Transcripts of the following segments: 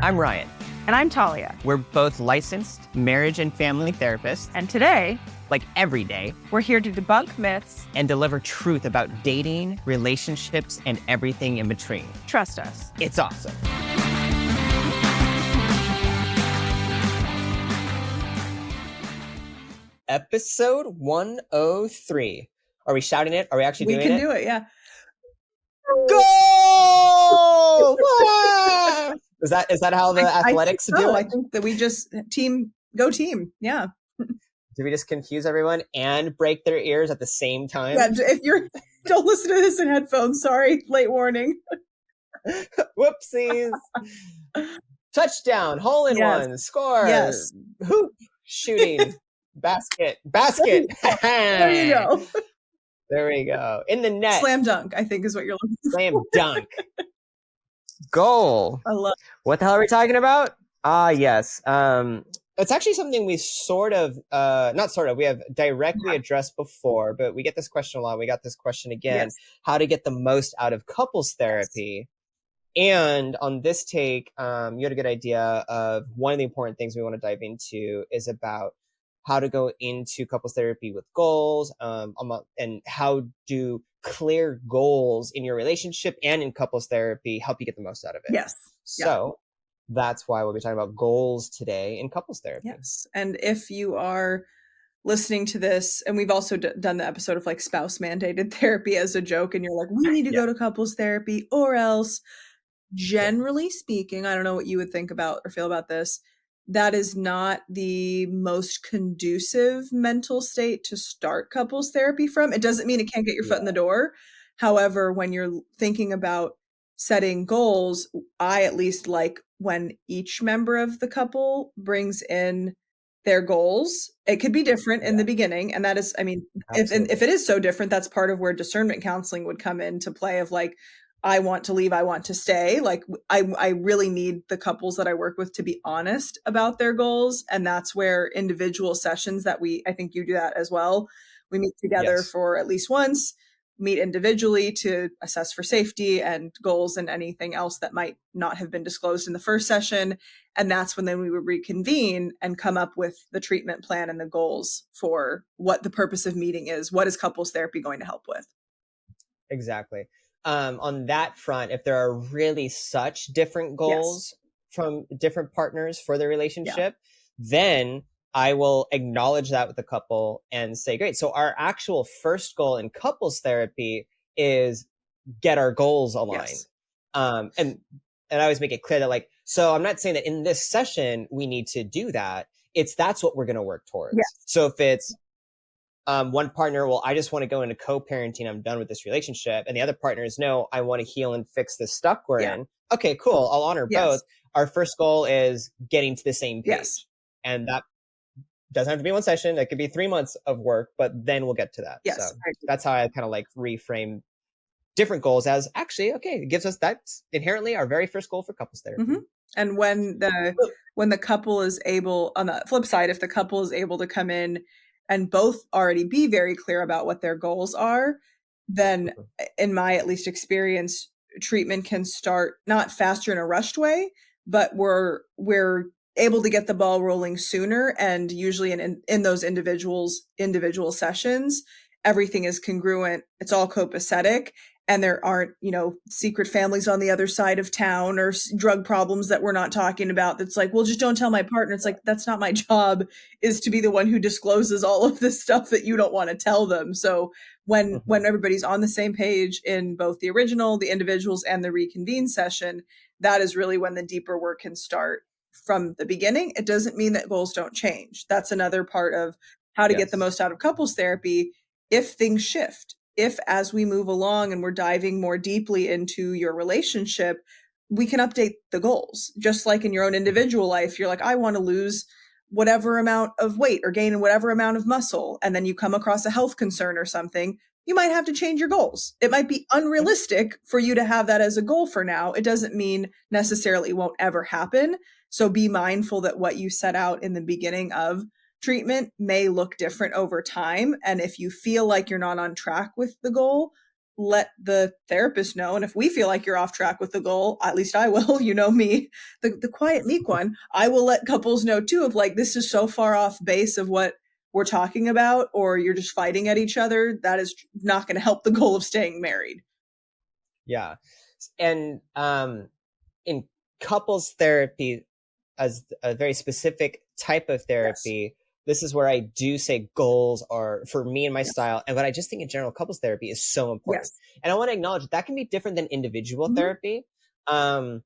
I'm Ryan. And I'm Talia. We're both licensed marriage and family therapists. And today, like every day, we're here to debunk myths and deliver truth about dating, relationships, and everything in between. Trust us. It's awesome. Episode 103. Are we shouting it? Are we actually doing it? We can do it, yeah. Goal! Ah! Is that how the athletics do it? I think that we just go team. Yeah. Do we just confuse everyone and break their ears at the same time? Yeah, if don't listen to this in headphones, sorry, late warning. Whoopsies. Touchdown, hole in one, score, hoop, shooting, basket. There you go. There we go. In the net. Slam dunk, I think is what you're looking for. Slam dunk. Goal. I love it. What the hell are we talking about? Yes. It's actually something we we have directly addressed before, but we get this question a lot. We got this question again, how to get the most out of couples therapy. And on this take, you had a good idea of one of the important things we want to dive into is about how to go into couples therapy with goals, and how do clear goals in your relationship and in couples therapy help you get the most out of it. Yes. So that's why we'll be talking about goals today in couples therapy. Yes. And if you are listening to this, and we've also done the episode of like spouse mandated therapy as a joke, and you're like, we need to go to couples therapy or else, generally speaking, I don't know what you would think about or feel about this, that is not the most conducive mental state to start couples therapy from. It doesn't mean it can't get your foot in the door. However, when you're thinking about setting goals, I at least like when each member of the couple brings in their goals. It could be different in the beginning. And that is, I mean, if it is so different, that's part of where discernment counseling would come into play of like, I want to leave, I want to stay. Like I really need the couples that I work with to be honest about their goals. And that's where individual sessions that I think you do that as well. We meet together for at least once, meet individually to assess for safety and goals and anything else that might not have been disclosed in the first session. And that's when then we would reconvene and come up with the treatment plan and the goals for what the purpose of meeting is. What is couples therapy going to help with? Exactly. On that front, if there are really such different goals from different partners for the relationship, then I will acknowledge that with the couple and say, great. So our actual first goal in couples therapy is get our goals aligned. And I always make it clear that so I'm not saying that in this session, we need to do that. That's what we're going to work towards. So if it's, one partner, well, I just want to go into co-parenting. I'm done with this relationship. And the other partner is, no, I want to heal and fix the stuff we're in. Okay, cool. I'll honor both. Our first goal is getting to the same page. And that doesn't have to be one session. That could be 3 months of work, but then we'll get to that. So that's how I kind of reframe different goals as actually, okay, it gives us that's inherently our very first goal for couples therapy. Mm-hmm. And when the couple is able, on the flip side, if the couple is able to come in and both already be very clear about what their goals are, then in my at least experience, treatment can start not faster in a rushed way, but we're able to get the ball rolling sooner. And usually in those individual sessions, everything is congruent. It's all copacetic. And there aren't, secret families on the other side of town or drug problems that we're not talking about. That's like, well, just don't tell my partner. It's like, that's not my job, is to be the one who discloses all of this stuff that you don't want to tell them. So when everybody's on the same page in both the original, the individuals, and the reconvene session, that is really when the deeper work can start from the beginning. It doesn't mean that goals don't change. That's another part of how to get the most out of couples therapy. If things shift, if as we move along and we're diving more deeply into your relationship, we can update the goals. Just like in your own individual life, you're like, I want to lose whatever amount of weight or gain whatever amount of muscle. And then you come across a health concern or something, you might have to change your goals. It might be unrealistic for you to have that as a goal for now. It doesn't mean necessarily it won't ever happen. So be mindful that what you set out in the beginning of treatment may look different over time. And if you feel like you're not on track with the goal, let the therapist know. And if we feel like you're off track with the goal, at least I will, you know me, the quiet meek one, I will let couples know too of like, this is so far off base of what we're talking about, or you're just fighting at each other. That is not going to help the goal of staying married. Yeah. And in couples therapy, as a very specific type of Yes. therapy, this is where I do say goals are for me and my Yes. style. And what I just think in general, couples therapy is so important. Yes. And I want to acknowledge that can be different than individual Mm-hmm. therapy. Um,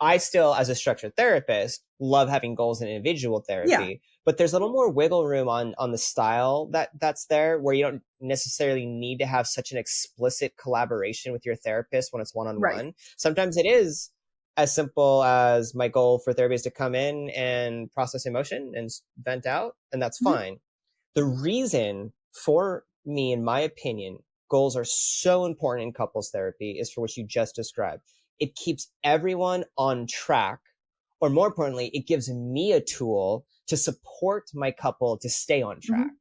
I still, as a structured therapist, love having goals in individual Yeah. therapy, but there's a little more wiggle room on the style that's there, where you don't necessarily need to have such an explicit collaboration with your therapist when it's one on Right. one. Sometimes it is as simple as my goal for therapy is to come in and process emotion and vent out, and that's Mm-hmm. fine. The reason for me, in my opinion, goals are so important in couples therapy is for what you just described. It keeps everyone on track, or more importantly, it gives me a tool to support my couple to stay on Mm-hmm. track.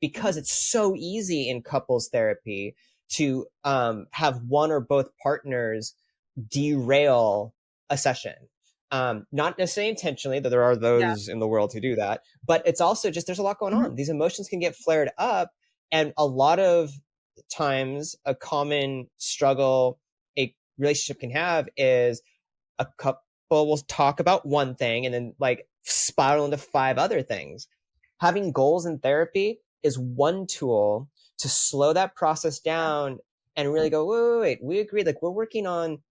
Because it's so easy in couples therapy to have one or both partners derail a session. Not necessarily intentionally, though there are Yeah. those in the world who do that, but it's also just there's a lot going Mm-hmm. on. These emotions can get flared up, and a lot of times, a common struggle a relationship can have is a couple will talk about one thing and then like spiral into five other things. Having goals in therapy is one tool to slow that process Yeah. down and really go, wait, we agree, like we're working on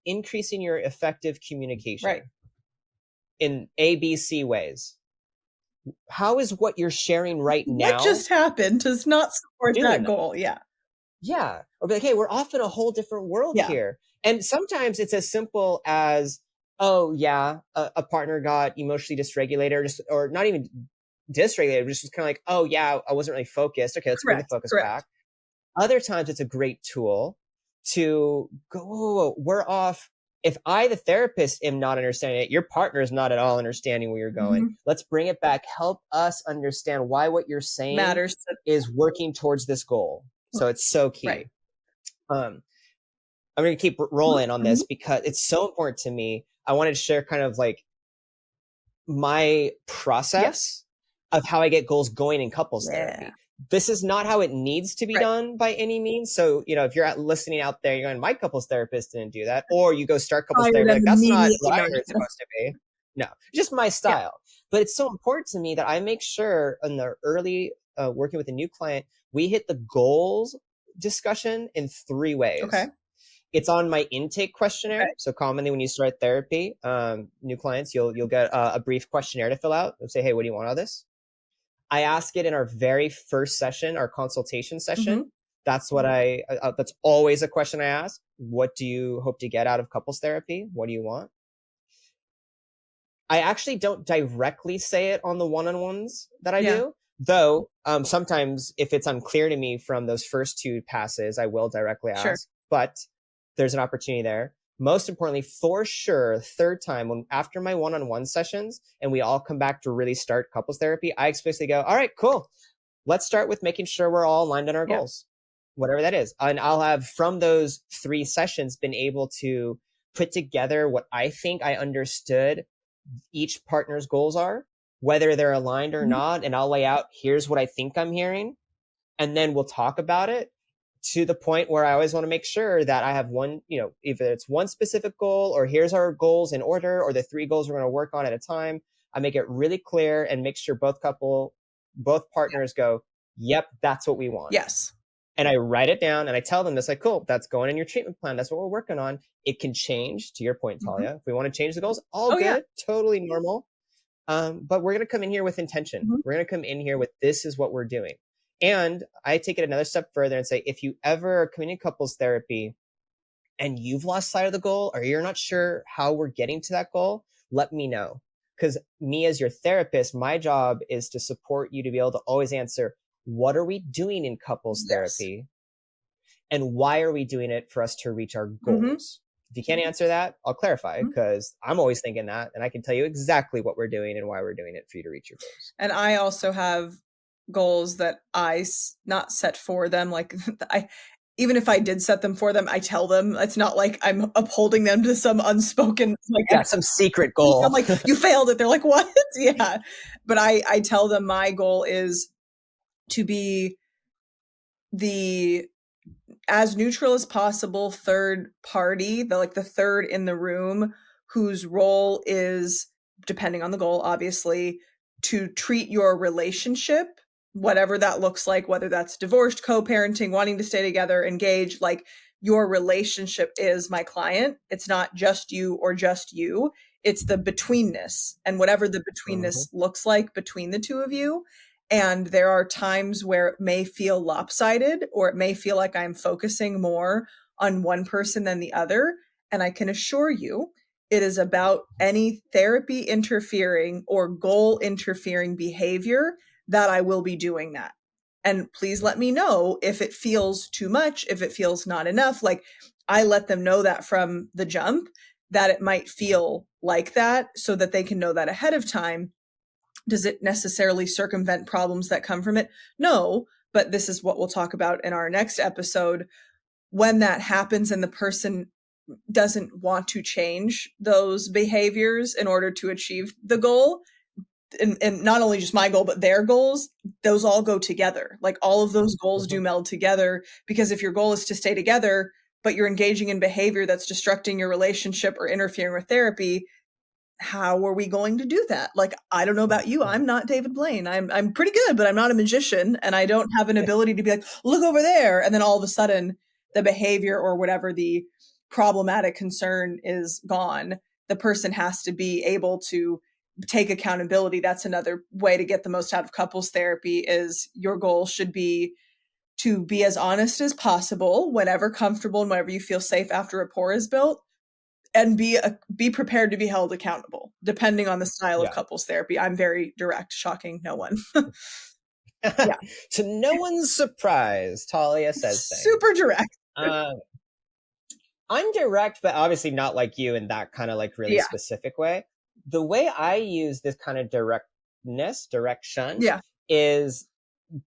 increasing your effective communication Right. in ABC ways. How is what you're sharing right What now just happened does not support doing that that? goal. Yeah. Yeah. Or be like, hey, we're off in a whole different world Yeah. here. And sometimes it's as simple as, oh, yeah, a partner got emotionally dysregulated, or, just, or not even dysregulated, just was kind of like, oh, yeah, I wasn't really focused. Okay, let's bring the Correct. focus Correct. back. Other times it's a great tool to go, whoa, we're off. If I, the therapist, am not understanding it, your partner is not at all understanding where you're going. Mm-hmm. Let's bring it back. Help us understand why what you're saying Matters. is working towards this goal. So it's so Right. key. I'm going to keep rolling on Mm-hmm. this because it's so important to me. I wanted to share kind of like my Yes. process of how I get goals going in couples Yeah. therapy. This is not how it needs to be Right. done by any means. So, if you're listening out there, you're going, my couples therapist didn't do that. Or you go start couples Fire therapy, them like, that's not immediately. what I No, heard it's supposed to be. No, just my yeah. style. But it's so important to me that I make sure in the early working with a new client, we hit the goals discussion in three Okay. ways. It's on my intake Okay. questionnaire. So commonly when you start therapy, new clients, you'll get a brief questionnaire to fill out. It'll say, hey, what do you want out of this? I ask it in our very first session, our consultation Mm-hmm. session. That's what that's always a question I ask. What do you hope to get out of couples therapy? What do you want? I actually don't directly say it on the one-on-ones that I Yeah. do, though sometimes if it's unclear to me from those first two passes, I will directly Sure. ask, but there's an opportunity there. Most importantly, for sure, third time, when after my one-on-one sessions and we all come back to really start couples therapy, I explicitly go, all right, cool. Let's start with making sure we're all aligned on our Yeah. goals, whatever that is. And I'll have from those three sessions been able to put together what I think I understood each partner's goals are, whether they're aligned or Mm-hmm. not. And I'll lay out, here's what I think I'm hearing. And then we'll talk about it to the point where I always want to make sure that I have one, either it's one specific goal or here's our goals in order or the three goals we're going to work on at a time. I make it really clear and make sure both partners go, yep, that's what we want. Yes. And I write it down and I tell them this, like, cool, that's going in your treatment plan. That's what we're working on. It can change, to your point, Mm-hmm. Talia. If we want to change the goals, all Oh, yeah. good, totally normal. But we're going to come in here with intention. Mm-hmm. We're going to come in here with this is what we're doing. And I take it another step further and say, if you ever are coming in couples therapy and you've lost sight of the goal or you're not sure how we're getting to that goal, let me know. Because me as your therapist, my job is to support you to be able to always answer, what are we doing in couples Yes. therapy? And why are we doing it for us to reach our Mm-hmm. goals? If you can't answer that, I'll clarify because I'm always thinking that and I can tell you exactly what we're doing and why we're doing it for you to reach your goals. And I also have goals that I not set for them. Like I, even if I did set them for them, I tell them. It's not like I'm upholding them to some unspoken, like, Yeah, some secret goal. I'm like, you failed it. They're like, what? Yeah. But I tell them my goal is to be the as neutral as possible third party, the third in the room, whose role is, depending on the goal, obviously, to treat your relationship, whatever that looks like, whether that's divorced, co-parenting, wanting to stay together, engaged, like, your relationship is my client. It's not just you or just you. It's the betweenness, and whatever the betweenness looks like between the two of you. And there are times where it may feel lopsided, or it may feel like I'm focusing more on one person than the other. And I can assure you, it is about any therapy interfering or goal interfering behavior that I will be doing that. And please let me know if it feels too much, if it feels not enough. Like, I let them know that from the jump, that it might feel like that, so that they can know that ahead of time. Does it necessarily circumvent problems that come from it? No, but this is what we'll talk about in our next episode. When that happens and the person doesn't want to change those behaviors in order to achieve the goal, and not only just my goal, but their goals, those all go together. Like, all of those goals do meld together, because if your goal is to stay together, but you're engaging in behavior that's destructing your relationship or interfering with therapy, how are we going to do that? Like, I don't know about you. I'm not David Blaine. I'm pretty good, but I'm not a magician, and I don't have an ability to be like, look over there. And then all of a sudden the behavior or whatever the problematic concern is gone. The person has to be able to take accountability. That's another way to get the most out of couples therapy. Is your goal should be to be as honest as possible whenever comfortable and whenever you feel safe after rapport is built, and be prepared to be held accountable, depending on the style of couples therapy. I'm very direct, shocking no one. Yeah. To no one's surprise, Talia says things. Super direct. I'm direct, but obviously not like you in that kind of like really specific way. The way I use this kind of direction, is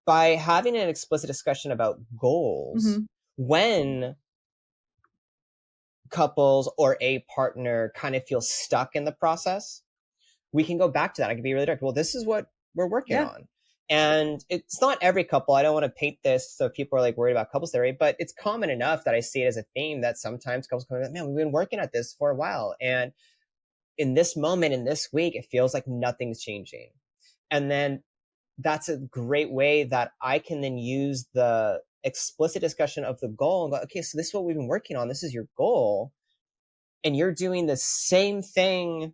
by having an explicit discussion about goals. When couples or a partner kind of feel stuck in the process, we can go back to that. I can be really direct. Well, this is what we're working on. And it's not every couple. I don't want to paint this so people are like worried about couples therapy, but it's common enough that I see it as a theme that sometimes couples come like, man, we've been working at this for a while. And in this moment, in this week, it feels like nothing's changing. And then that's a great way that I can then use the explicit discussion of the goal and go, okay, so this is what we've been working on. This is your goal. And you're doing the same thing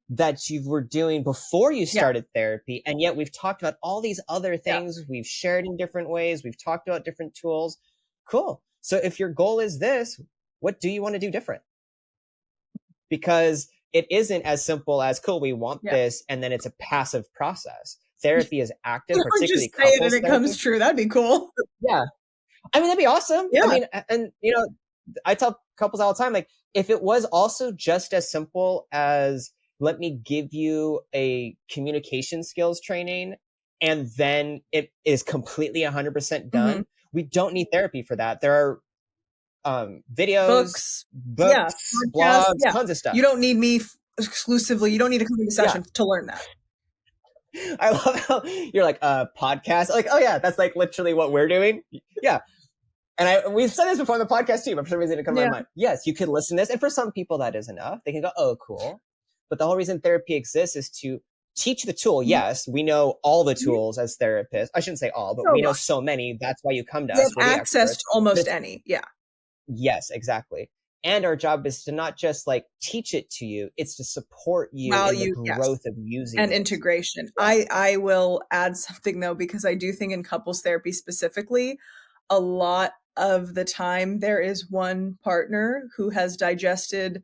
that you were doing before you started therapy. And yet we've talked about all these other things. We've shared in different ways. We've talked about different tools. Cool. So if your goal is this, what do you want to do different? Because it isn't as simple as, cool, we want this, and then it's a passive process. Therapy is active, particularly just say it and it comes true. That'd be cool. Yeah. I mean, that'd be awesome. I mean, and I tell couples all the time, like, if it was also just as simple as, let me give you a communication skills training, and then it is completely 100% done. We don't need therapy for that. There are videos, books, blogs, tons of stuff. You don't need me exclusively. You don't need to come to the session to learn that. I love how you're like, podcast. Like, oh yeah, that's like literally what we're doing. Yeah. And we've said this before on the podcast too, but for some reason it comes to my mind. Yes, you could listen to this. And for some people that is enough. They can go, oh, cool. But the whole reason therapy exists is to teach the tool. Yes, we know all the tools as therapists. I shouldn't say all, but we know so many. That's why you come to us. We have access to almost any. Yeah. Yes, exactly. And our job is to not just like teach it to you, it's to support you in the growth of using and integration. I will add something though, because I do think in couples therapy specifically, a lot of the time there is one partner who has digested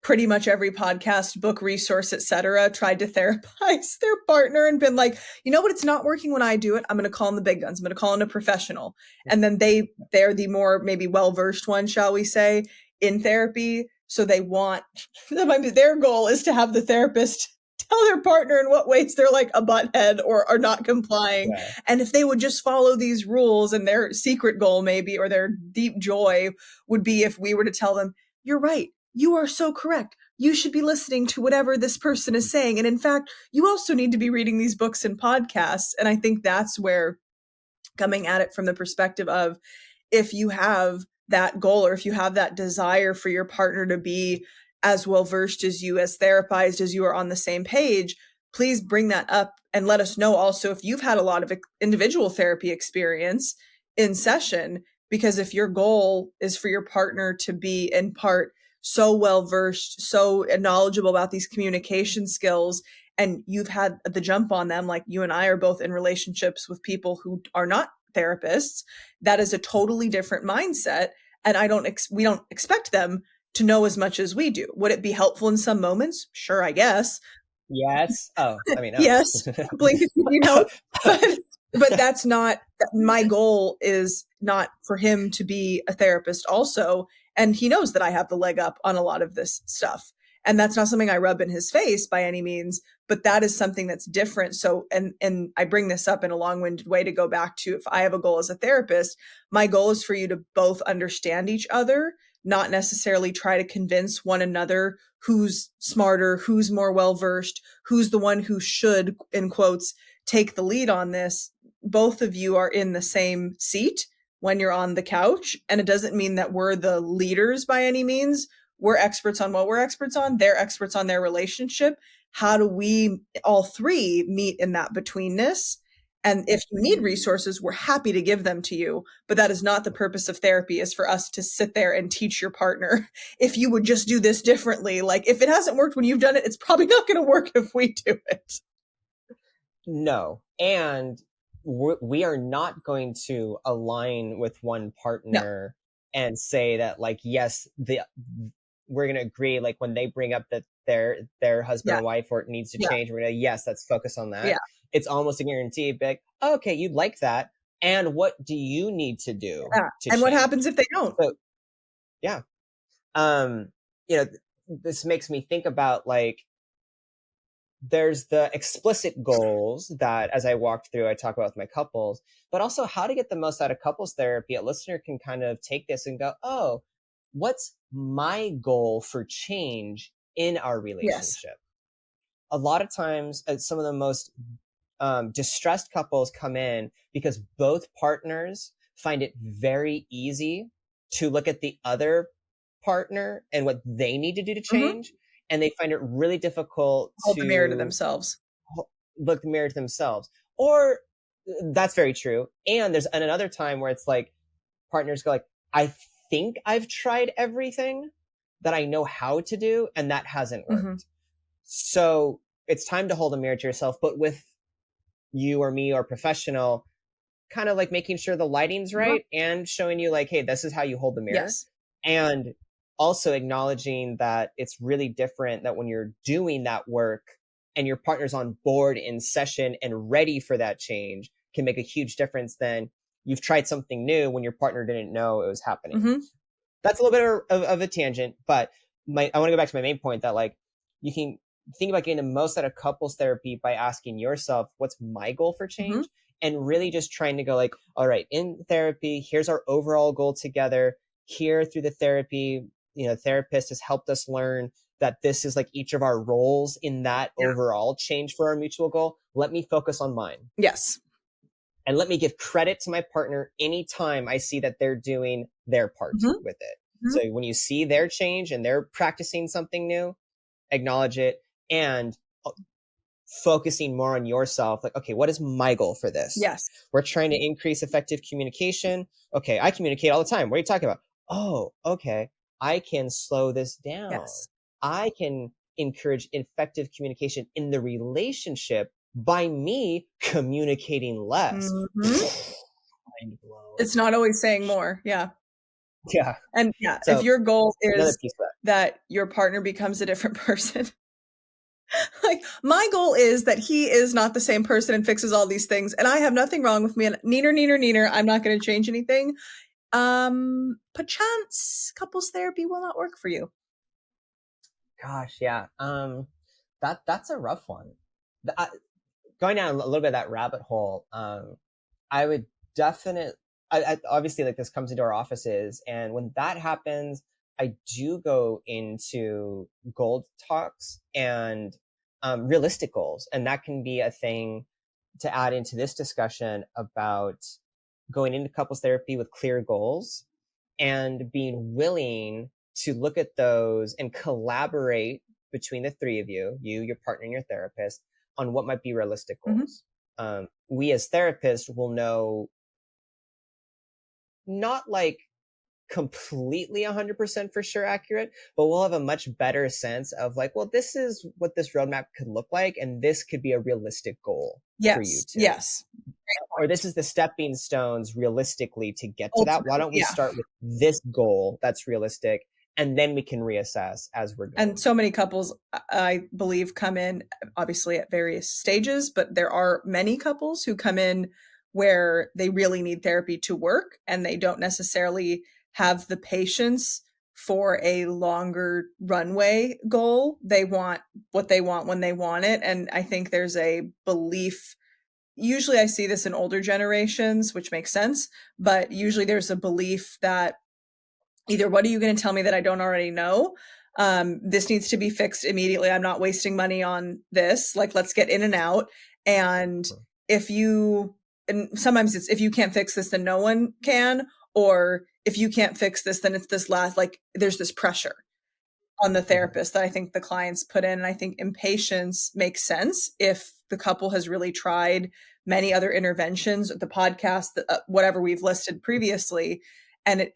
pretty much every podcast, book, resource, etc., tried to therapize their partner and been like, you know what, it's not working when I do it. I'm going to call in the big guns. I'm going to call in a professional. And then they're the more maybe well-versed one, shall we say, in therapy. So they want, their goal is to have the therapist tell their partner in what ways they're like a butthead or are not complying. Yeah. And if they would just follow these rules, and their secret goal maybe, or their deep joy would be if we were to tell them, you're right, you are so correct, you should be listening to whatever this person is saying. And in fact, you also need to be reading these books and podcasts. And I think that's where, coming at it from the perspective of, if you have that goal, or if you have that desire for your partner to be as well versed as you, as therapized as you, are on the same page, please bring that up and let us know also if you've had a lot of individual therapy experience in session. Because if your goal is for your partner to be in part so well versed, so knowledgeable about these communication skills, and you've had the jump on them, like you and I are both in relationships with people who are not therapists, that is a totally different mindset. And we don't expect them to know as much as we do. Would it be helpful in some moments? Sure, I guess. Yes. Oh, I mean, oh. Yes. Blink if you need help. But that's not, my goal is not for him to be a therapist also. And he knows that I have the leg up on a lot of this stuff. And that's not something I rub in his face by any means, but that is something that's different. So, and I bring this up in a long-winded way to go back to, if I have a goal as a therapist, my goal is for you to both understand each other, not necessarily try to convince one another who's smarter, who's more well-versed, who's the one who should, in quotes, take the lead on this. Both of you are in the same seat when you're on the couch. And it doesn't mean that we're the leaders by any means. We're experts on what we're experts on. They're experts on their relationship. How do we all three meet in that betweenness? And if you need resources, we're happy to give them to you. But that is not the purpose of therapy, is for us to sit there and teach your partner, if you would just do this differently. Like, if it hasn't worked when you've done it, it's probably not going to work if we do it. No. And we are not going to align with one partner and say that, like, yes, we're going to agree, like, when they bring up that their husband and wife, or it needs to change, we're going to, yes, let's focus on that. It's almost a guarantee. Be like, oh, okay, you'd like that. And what do you need to do? To and change? What happens if they don't? So, yeah. This makes me think about, like, there's the explicit goals that, as I walked through, I talk about with my couples, but also how to get the most out of couples therapy. A listener can kind of take this and go, oh, what's my goal for change in our relationship? A lot of times, some of the most distressed couples come in because both partners find it very easy to look at the other partner and what they need to do to change. And they find it really difficult to hold the mirror to themselves. Look the mirror to themselves. Or that's very true. And there's another time where it's like partners go like, I think I've tried everything that I know how to do, and that hasn't worked. So it's time to hold a mirror to yourself, but with you or me or professional, kind of like making sure the lighting's right and showing you, like, hey, this is how you hold the mirror. And also acknowledging that it's really different that when you're doing that work and your partner's on board in session and ready for that change, can make a huge difference than you've tried something new when your partner didn't know it was happening. That's a little bit of a tangent, but I want to go back to my main point that, like, you can think about getting the most out of couples therapy by asking yourself, what's my goal for change? And really just trying to go like, all right, in therapy, here's our overall goal together. Here through the therapy, therapist has helped us learn that this is like each of our roles in that overall change for our mutual goal. Let me focus on mine. And let me give credit to my partner anytime I see that they're doing their part with it. So when you see their change and they're practicing something new, acknowledge it, and focusing more on yourself. Like, okay, what is my goal for this? We're trying to increase effective communication. Okay, I communicate all the time. What are you talking about? Oh, okay. I can slow this down. I can encourage effective communication in the relationship by me communicating less. Mind blown. It's not always saying more. And so, if your goal is that your partner becomes a different person, like, my goal is that he is not the same person and fixes all these things, and I have nothing wrong with me, and neener, I'm not going to change anything. Perchance couples therapy will not work for you. Gosh, yeah. That's a rough one. Going down a little bit of that rabbit hole, I would definitely, obviously, like, this comes into our offices, and when that happens, I do go into goal talks and realistic goals, and that can be a thing to add into this discussion about going into couples therapy with clear goals and being willing to look at those and collaborate between the three of you, your partner, and your therapist, on what might be realistic goals. We as therapists will know, not like completely 100% for sure accurate, but we'll have a much better sense of like, well, this is what this roadmap could look like, and this could be a realistic goal for you Yes. too. Yes. Or this is the stepping stones realistically to get to that. Why Ultimately, don't we start with this goal that's realistic, and then we can reassess as we're going. And so many couples, I believe, come in obviously at various stages, but there are many couples who come in where they really need therapy to work and they don't necessarily have the patience for a longer runway goal. They want what they want when they want it. And I think there's a belief. Usually I see this in older generations, which makes sense, but usually there's a belief that either, what are you going to tell me that I don't already know? This needs to be fixed immediately. I'm not wasting money on this. Like, let's get in and out. And if you, and sometimes it's, if you can't fix this, then no one can. Or if you can't fix this, then it's this last, like, there's this pressure on the therapist that I think the clients put in. And I think impatience makes sense if the couple has really tried many other interventions, the podcast, whatever we've listed previously, and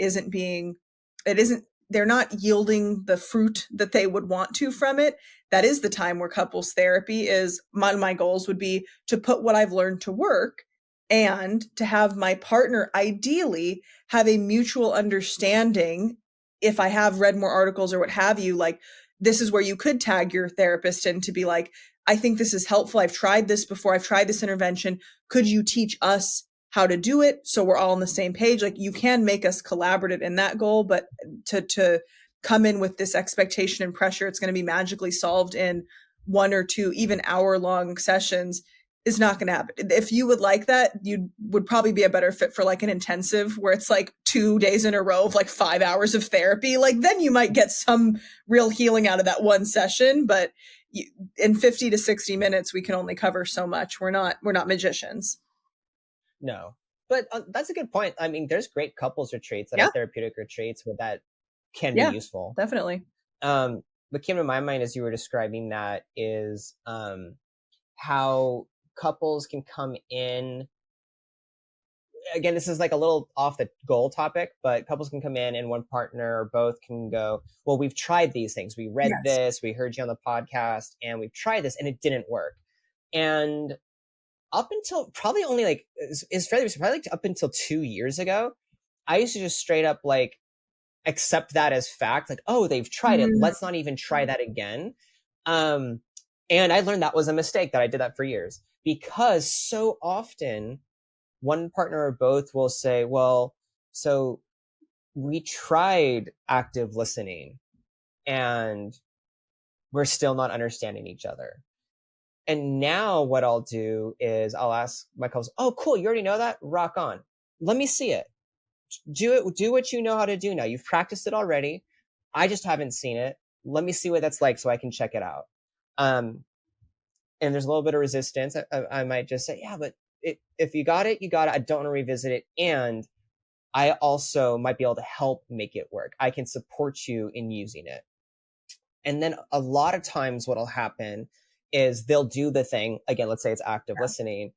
they're not yielding the fruit that they would want to from it. That is the time where couples therapy is, my goals would be to put what I've learned to work and to have my partner ideally have a mutual understanding. If I have read more articles or what have you, like, this is where you could tag your therapist in to be like, I think this is helpful. I've tried this before. I've tried this intervention. Could you teach us how to do it so we're all on the same page? Like, you can make us collaborative in that goal, but to come in with this expectation and pressure, it's going to be magically solved in 1 or 2, even hour-long sessions, is not going to happen. If you would like that, you would probably be a better fit for like an intensive where it's like 2 days in a row of like 5 hours of therapy. Like, then you might get some real healing out of that one session. But in 50 to 60 minutes, we can only cover so much. We're not magicians. No, but that's a good point. I mean, there's great couples retreats that are therapeutic retreats where that can be useful. Definitely. What came to my mind as you were describing that is how couples can come in. Again, this is like a little off the goal topic, but couples can come in and one partner or both can go, well, we've tried these things. We read this, we heard you on the podcast, and we've tried this and it didn't work. And up until probably only like, is fairly recent, probably like up until 2 years ago, I used to just straight up like accept that as fact. Like, oh, they've tried it. Let's not even try that again. And I learned that was a mistake, that I did that for years, because so often one partner or both will say, well, so we tried active listening and we're still not understanding each other. And now what I'll do is I'll ask my couples, oh, cool, you already know that? Rock on. Let me see it. Do what you know how to do now. You've practiced it already. I just haven't seen it. Let me see what that's like so I can check it out. And there's a little bit of resistance. I might just say, yeah, but if you got it, you got it. I don't want to revisit it. And I also might be able to help make it work. I can support you in using it. And then a lot of times what'll happen is they'll do the thing. Again, let's say it's active listening,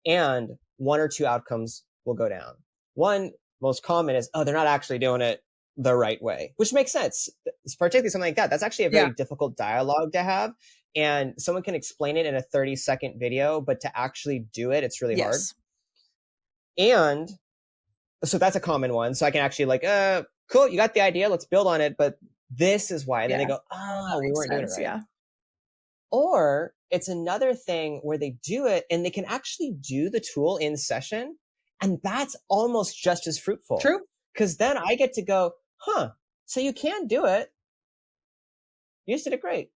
and 1 or 2 outcomes will go down. One, most common, is, oh, they're not actually doing it the right way, which makes sense. Particularly something like that. That's actually a very difficult dialogue to have. And someone can explain it in a 30-second video, but to actually do it, it's really hard. And so that's a common one. So I can actually like, cool, you got the idea. Let's build on it. But this is why. And then they go, oh, we weren't doing it right. Or it's another thing where they do it and they can actually do the tool in session. And that's almost just as fruitful. True. Because then I get to go, so you can do it. You just did it great.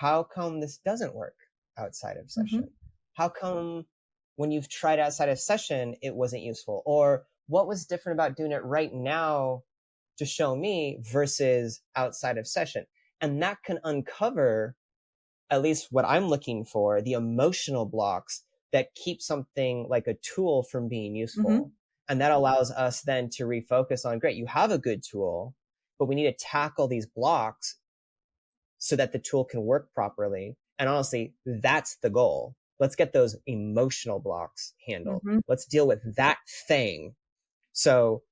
how come this doesn't work outside of Mm-hmm. session? How come when you've tried outside of session, it wasn't useful? Or what was different about doing it right now to show me versus outside of session? And that can uncover, at least what I'm looking for, the emotional blocks that keep something like a tool from being Mm-hmm. useful. And that allows us then to refocus on, great, you have a good tool, but we need to tackle these blocks so that the tool can work properly. And honestly, that's the goal. Let's get those emotional blocks handled. Mm-hmm. Let's deal with that thing. So,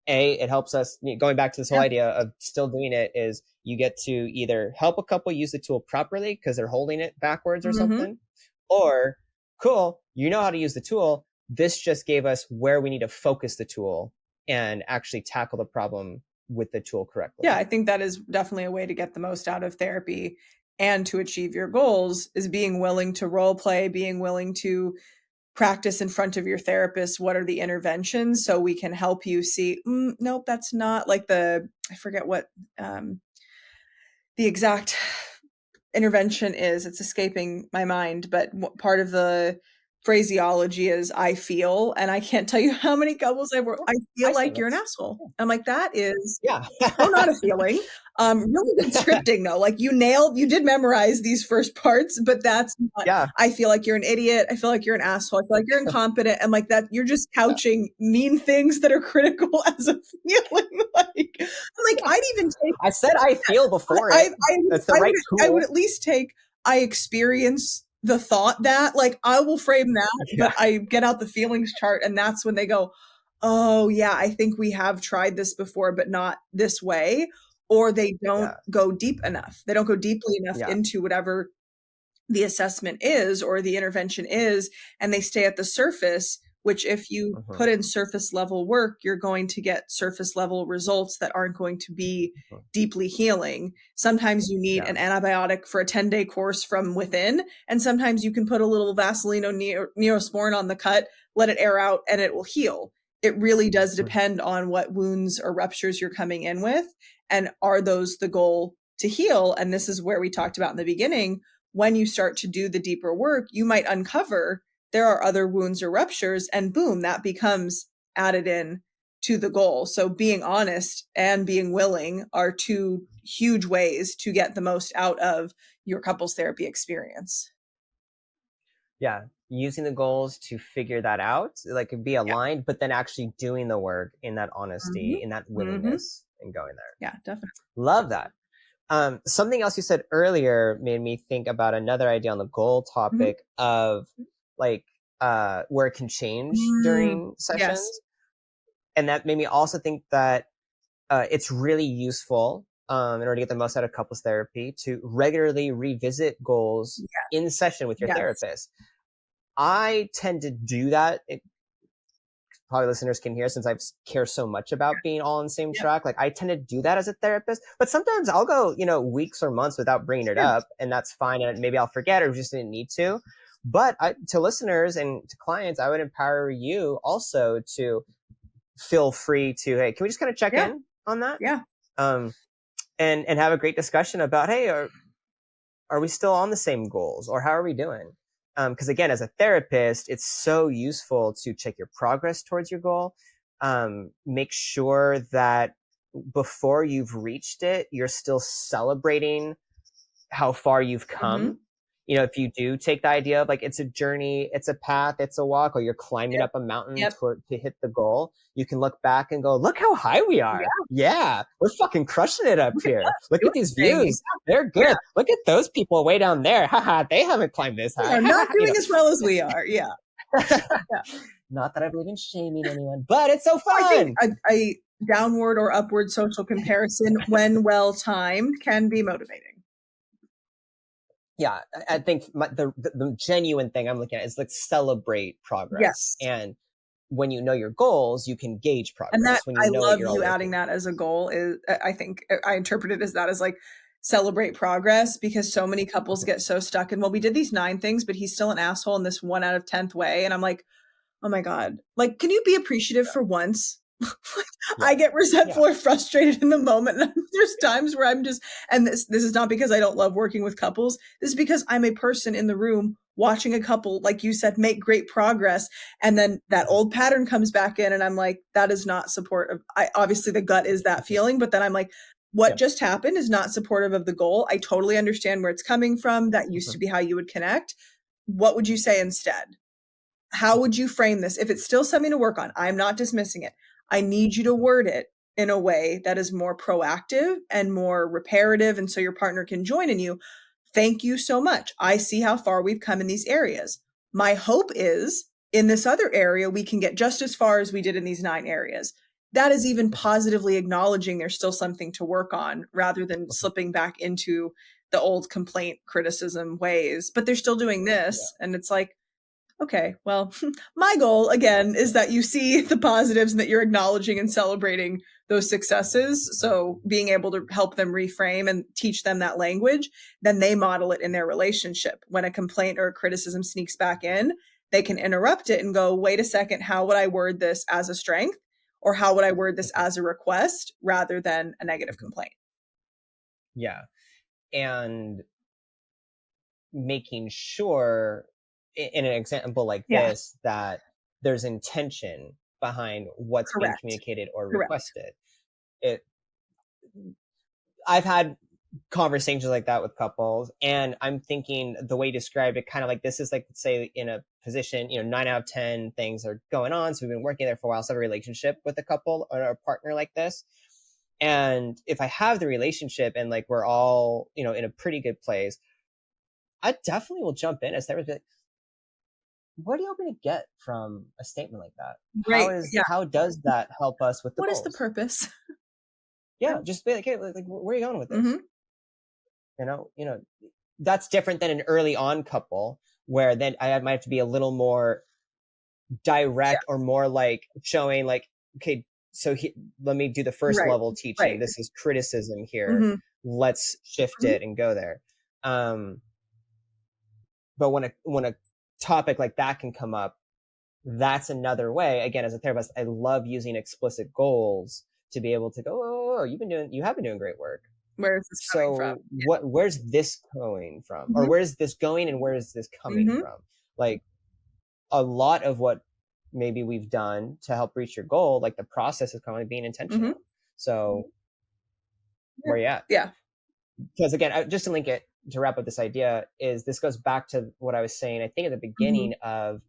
it helps us, going back to this whole Yeah. idea of still doing it, is you get to either help a couple use the tool properly because they're holding it backwards or Mm-hmm. something, or cool, you know how to use the tool. This just gave us where we need to focus the tool and actually tackle the problem with the tool correctly. Yeah, I think that is definitely a way to get the most out of therapy and to achieve your goals, is being willing to role play, being willing to practice in front of your therapist. What are the interventions so we can help you see, nope, that's not like I forget what the exact intervention is. It's escaping my mind, but part of the phraseology is I feel, and I can't tell you how many couples I I feel see like you're an this. asshole. I'm like, that is Yeah. so not a feeling. Really good scripting though. Like you did memorize these first parts, but that's not, Yeah. I feel like you're an idiot. I feel like you're an asshole. I feel like you're incompetent. And like that, you're just Yeah. couching mean things that are critical as a feeling. Like I'd even take, I said I feel before I, it. I, That's the I right I would tool. at least take, I experience the thought that, like, I will frame that, but Yeah. I get out the feelings chart, and that's when they go, oh yeah, I think we have tried this before, but not this way. Or they don't Yeah. go deep enough. They don't go deeply enough Yeah. into whatever the assessment is or the intervention is, and they stay at the surface, which if you Mm-hmm. put in surface level work, you're going to get surface level results that aren't going to be Mm-hmm. deeply healing. Sometimes you need Yeah. an antibiotic for a 10-day course from within, and sometimes you can put a little Vaseline or Neosporin on the cut, let it air out, and it will heal. It really does depend on what wounds or ruptures you're coming in with, and are those the goal to heal? And this is where we talked about in the beginning, when you start to do the deeper work, you might uncover there are other wounds or ruptures, and boom, that becomes added in to the goal. So being honest and being willing are two huge ways to get the most out of your couples therapy experience. Yeah. Using the goals to figure that out, like be Yeah. aligned, but then actually doing the work in that Mm-hmm. honesty, in that Mm-hmm. willingness, and going there. Yeah, definitely. Love that. Something else you said earlier made me think about another idea on the goal Mm-hmm. topic of like where it can change during Yes. sessions. And that made me also think that it's really useful in order to get the most out of couples therapy to regularly revisit goals Yeah. in session with your Yes. therapist. I tend to do that. Probably listeners can hear, since I care so much about being all on the same Yep. track. Like I tend to do that as a therapist, but sometimes I'll go, weeks or months without bringing it Sure. up, and that's fine. And maybe I'll forget or just didn't need to. But to listeners and to clients, I would empower you also to feel free to, hey, can we just kind of check Yeah. in on that? Yeah. Um, and have a great discussion about, hey, are we still on the same goals, or how are we doing? Because again, as a therapist, it's so useful to check your progress towards your goal. Make sure that before you've reached it, you're still celebrating how far you've Mm-hmm. come. If you do take the idea of like it's a journey, it's a path, it's a walk, or you're climbing Yep. up a mountain Yep. to hit the goal, you can look back and go, look how high we are. Yeah. Yeah, we're fucking crushing it up Look at here. us Look doing at these the thing. views. They're Yeah. good. Look at those people way down there. Haha, they haven't climbed this They high. are not doing as well as we are. Yeah. Yeah. Not that I believe in shaming anyone, but it's so I think fun. a downward or upward social comparison, when well timed, can be motivating. Yeah, I think the genuine thing I'm looking at is like celebrate progress. Yes. And when you know your goals, you can gauge And that, progress. When I you know what love you're all you adding working that towards. as a goal. Is, I think I interpret it as that, as like celebrate progress, because so many couples get so stuck in, well, we did these 9 things, but he's still an asshole in this 1 out of 10th way. And I'm like, oh my God, like, can you be appreciative for once? Yeah. I get resentful Yeah. or frustrated in the moment. And there's times where I'm just, and this is not because I don't love working with couples. This is because I'm a person in the room watching a couple, like you said, make great progress. And then that old pattern comes back in, and I'm like, that is not supportive. Obviously the gut is that feeling, but then I'm like, what just happened is not supportive of the goal. I totally understand where it's coming from. That used to be how you would connect. What would you say instead? How would you frame this? If it's still something to work on, I'm not dismissing it. I need you to word it in a way that is more proactive and more reparative, and so your partner can join in you. Thank you so much. I see how far we've come in these areas. My hope is in this other area, we can get just as far as we did in these 9 areas. That is even positively acknowledging there's still something to work on rather than slipping back into the old complaint criticism ways. But they're still doing this. And it's like, okay, well, my goal again is that you see the positives and that you're acknowledging and celebrating those successes. So being able to help them reframe and teach them that language, then they model it in their relationship. When a complaint or a criticism sneaks back in, they can interrupt it and go, wait a second, how would I word this as a strength? Or how would I word this as a request rather than a negative complaint? Yeah. And making sure in an example like this that there's intention behind what's being communicated or requested. I've had conversations like that with couples, and I'm thinking the way you described it, kind of like this is like, say, in a position, 9 out of 10 things are going on, so we've been working there for a while, so I have a relationship with a couple or a partner like this. And if I have the relationship and like we're all in a pretty good place, I definitely will jump in as therapist. Like, what are you hoping to get from a statement like that? How does that help us with the what goals? What is the purpose? Yeah, just be like, hey, like, where are you going with this? That's different than an early on couple where then I might have to be a little more direct or more like showing like, okay, so let me do the first level teaching. This is criticism here. Let's shift it and go there. But when a topic like that can come up, that's another way. Again, as a therapist, I love using explicit goals to be able to go, oh, you have been doing great work. Where is this coming from? Where's this going from? Or where is this going and where is this coming from? Like a lot of what maybe we've done to help reach your goal, like the process is kind of being intentional. So where you at? Yeah. Because again, just to link it, to wrap up this idea, is this goes back to what I was saying, I think at the beginning of,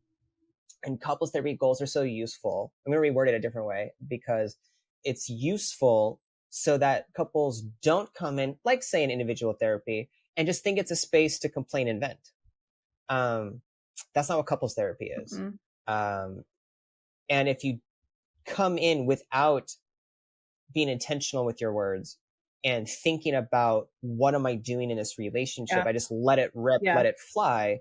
and couples therapy goals are so useful. I'm going to reword it a different way because it's useful so that couples don't come in, like say in individual therapy, and just think it's a space to complain and vent. That's not what couples therapy is. And if you come in without being intentional with your words and thinking about what am I doing in this relationship, I just let it rip, let it fly.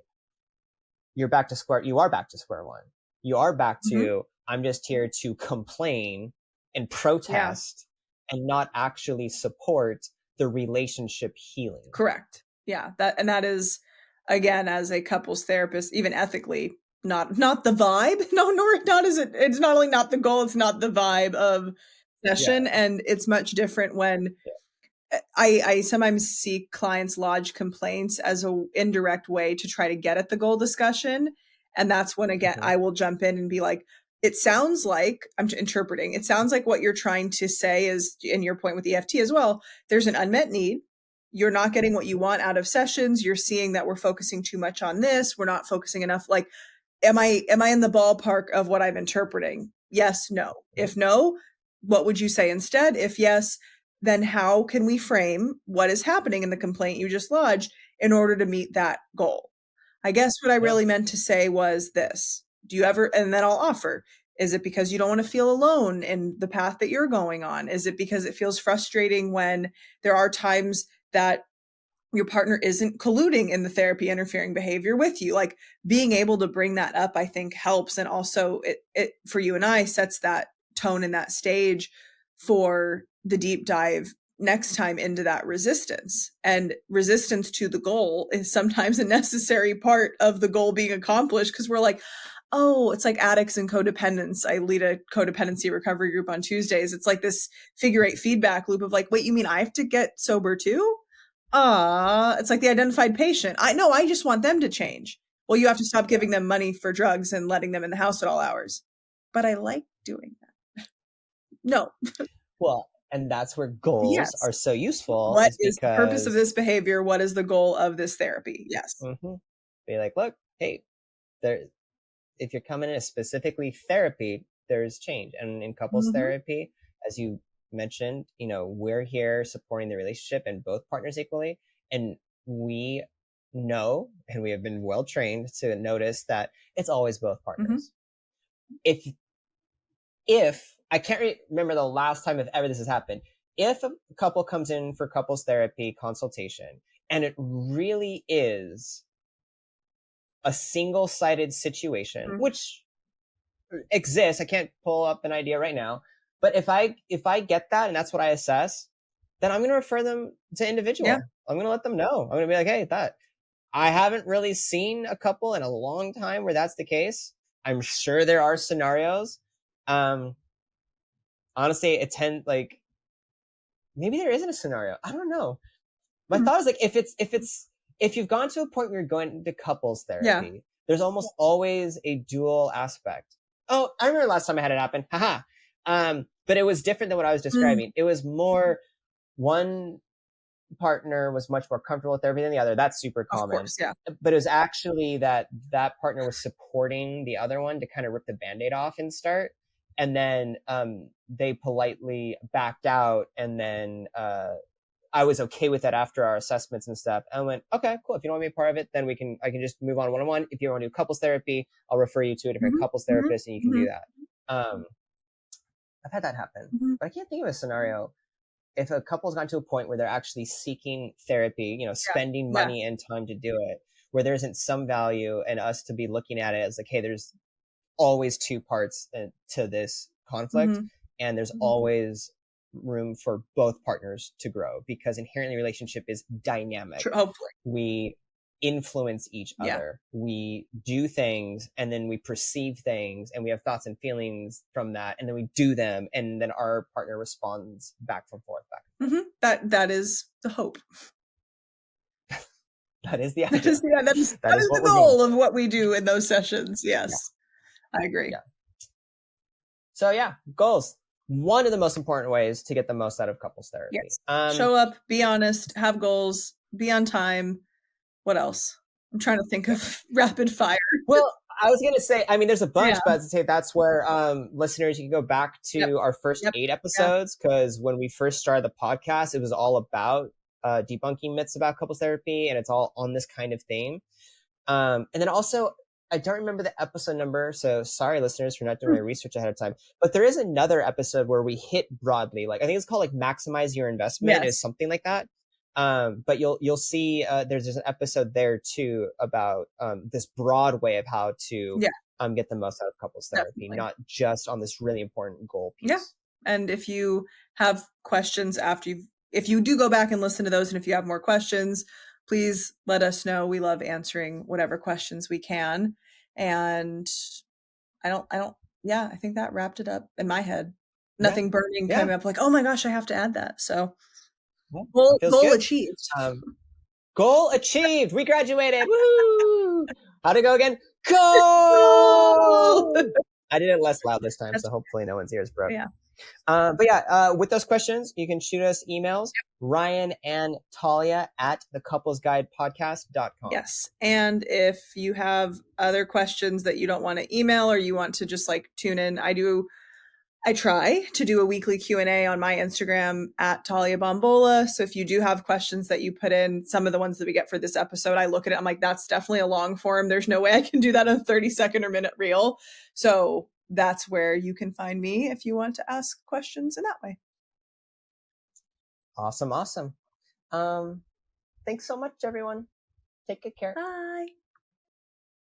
You are back to square one. You are back to, I'm just here to complain and protest and not actually support the relationship healing. Correct. Yeah. That is, again, as a couples therapist, even ethically, not the vibe. No, not is it. It's not only not the goal, it's not the vibe of session. And it's much different when I sometimes see clients lodge complaints as an indirect way to try to get at the goal discussion. And that's when, again, I will jump in and be like, it sounds like, I'm interpreting, it sounds like what you're trying to say is, in your point with EFT as well, there's an unmet need. You're not getting what you want out of sessions. You're seeing that we're focusing too much on this. We're not focusing enough. Like, am I in the ballpark of what I'm interpreting? Yes, no. If no, what would you say instead? If yes, then how can we frame what is happening in the complaint you just lodged in order to meet that goal? I guess what I really meant to say was this. Do you ever, and then I'll offer, is it because you don't want to feel alone in the path that you're going on? Is it because it feels frustrating when there are times that your partner isn't colluding in the therapy interfering behavior with you? Like, being able to bring that up, I think, helps. And also it for you and I sets that tone and that stage for the deep dive next time into that resistance. And resistance to the goal is sometimes a necessary part of the goal being accomplished, because we're like, oh, it's like addicts and codependents. I lead a codependency recovery group on Tuesdays. It's like this figure 8 feedback loop of like, wait, you mean I have to get sober too? It's like the identified patient. I just want them to change. Well, you have to stop giving them money for drugs and letting them in the house at all hours. But I like doing that. No. Well, and that's where goals Yes. are so useful. What Is is the purpose of because this behavior? What is the goal of this therapy? Yes. be like, look, hey, there. If you're coming in specifically therapy, there's change, and in couples therapy, as you mentioned, we're here supporting the relationship and both partners equally, and we know, and we have been well trained to notice that it's always both partners. If I can't remember the last time if ever this has happened, if a couple comes in for couples therapy consultation and it really is a single-sided situation, which exists, I can't pull up an idea right now, but if I get that and that's what I assess, then I'm going to refer them to individual. Yeah. I'm going to let them know. I'm going to be like, hey, I haven't really seen a couple in a long time where that's the case. I'm sure there are scenarios. Honestly, maybe there isn't a scenario. I don't know. My thought is like, if you've gone to a point where you're going to couples therapy, there's almost always a dual aspect. Oh, I remember last time I had it happen. Haha. But it was different than what I was describing. It was more one partner was much more comfortable with therapy than the other. That's super common. Of course, yeah. But it was actually that partner was supporting the other one to kind of rip the Band-Aid off and start. And then they politely backed out, and then I was okay with that after our assessments and stuff. I went, okay, cool. If you don't want to be a part of it, then I can just move on one-on-one. If you want to do couples therapy, I'll refer you to a different couples therapist, and you can do that. I've had that happen, but I can't think of a scenario. If a couple's gotten to a point where they're actually seeking therapy, spending money and time to do it, where there isn't some value, and us to be looking at it as like, hey, there's always two parts to this conflict, and there's always room for both partners to grow, because inherently relationship is dynamic. Hopefully. We influence each other. We do things, and then we perceive things, and we have thoughts and feelings from that, and then we do them, and then our partner responds back and forth. That is the hope. That is the idea. That is the goal of what we do in those sessions. Yes. I agree. Yeah. So goals. One of the most important ways to get the most out of couples therapy. Yes. Show up, be honest, have goals, be on time. What else? I'm trying to think of rapid fire. Well, I was going to say, there's a bunch, but I'd say that's where listeners, you can go back to our first 8 episodes, because when we first started the podcast, it was all about debunking myths about couples therapy, and it's all on this kind of theme. And then also, I don't remember the episode number, so sorry, listeners, for not doing my research ahead of time. But there is another episode where we hit broadly, like I think it's called maximize your investment, is something like that. But you'll see there's an episode there too about this broad way of how to get the most out of couples therapy, not just on this really important goal piece. Yeah, and if you have questions if you do go back and listen to those, and if you have more questions, please let us know. We love answering whatever questions we can. And I think that wrapped it up in my head. Nothing burning coming up like, oh my gosh, I have to add that. So goal achieved. Goal achieved. We graduated. Woo! How'd it go again? Goal! I did it less loud this time, so hopefully no one's ears broke. Yeah. With those questions, you can shoot us emails, Ryan and Talia at thecouplesguidepodcast.com. Yes. And if you have other questions that you don't want to email, or you want to just tune in, I try to do a weekly Q&A on my Instagram at Talia Bombola. So if you do have questions that you put in, some of the ones that we get for this episode, I look at it, I'm like, that's definitely a long form. There's no way I can do that in a 30-second or minute reel. So that's where you can find me if you want to ask questions in that way. Awesome. Thanks so much, everyone. Take good care. Bye.